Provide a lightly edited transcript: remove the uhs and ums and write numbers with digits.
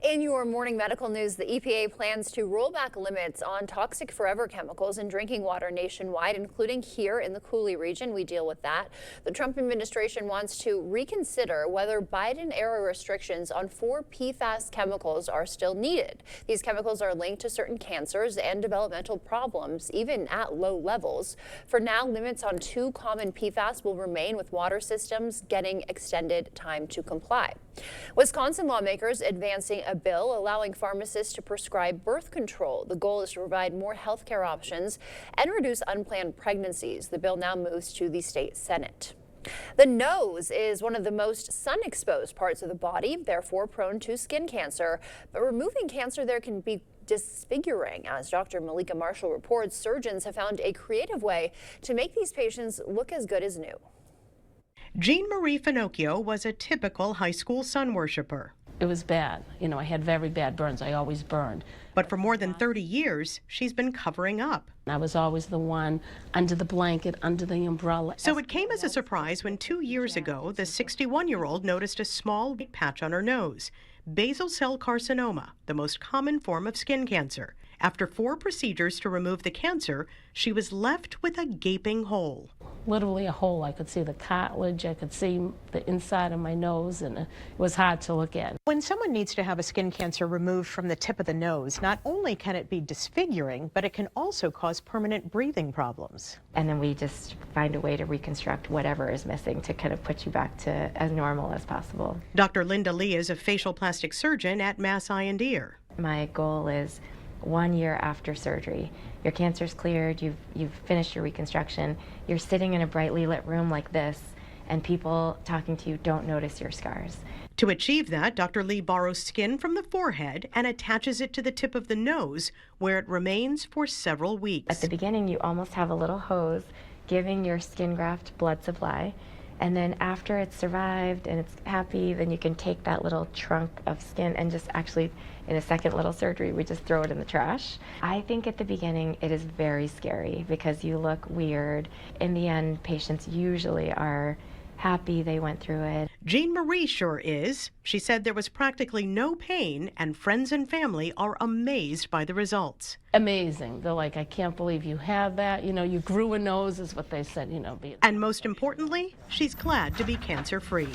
In your morning medical news, the EPA plans to roll back limits on toxic forever chemicals in drinking water nationwide, including here in the Cooley region. We deal with that. The Trump administration wants to reconsider whether Biden-era restrictions on 4 PFAS chemicals are still needed. These chemicals are linked to certain cancers and developmental problems, even at low levels. For now, limits on 2 common PFAS will remain, with water systems getting extended time to comply. Wisconsin lawmakers advancing a bill allowing pharmacists to prescribe birth control. The goal is to provide more health care options and reduce unplanned pregnancies. The bill now moves to the state Senate. The nose is one of the most sun-exposed parts of the body, therefore prone to skin cancer. But removing cancer there can be disfiguring. As Dr. Malika Marshall reports, surgeons have found a creative way to make these patients look as good as new. Jean Marie Finocchio was a typical high school sun worshiper. It was bad. I had very bad burns. I always burned. But for more than 30 years, she's been covering up. I was always the one under the blanket, under the umbrella. So it came as a surprise when 2 years ago, the 61-year-old noticed a small white patch on her nose. Basal cell carcinoma, the most common form of skin cancer. After 4 procedures to remove the cancer, she was left with a gaping hole. Literally a hole. I could see the cartilage, I could see the inside of my nose, and it was hard to look at. When someone needs to have a skin cancer removed from the tip of the nose, not only can it be disfiguring, but it can also cause permanent breathing problems. And then we just find a way to reconstruct whatever is missing to kind of put you back to as normal as possible. Dr. Linda Lee is a facial plastic surgeon at Mass Eye and Ear. My goal is 1 year after surgery, your cancer's cleared, you've finished your reconstruction, you're sitting in a brightly lit room like this, and people talking to you don't notice your scars. To achieve that, Dr. Lee borrows skin from the forehead and attaches it to the tip of the nose, where it remains for several weeks. At the beginning, you almost have a little hose giving your skin graft blood supply. And then after it's survived and it's happy, then you can take that little trunk of skin and just actually, in a second little surgery, we just throw it in the trash. I think at the beginning it is very scary because you look weird. In the end, patients usually are happy they went through it. Jean Marie sure is. She said there was practically no pain, and friends and family are amazed by the results. Amazing. They're like, I can't believe you had that. You grew a nose, is what they said, And most importantly, she's glad to be cancer-free.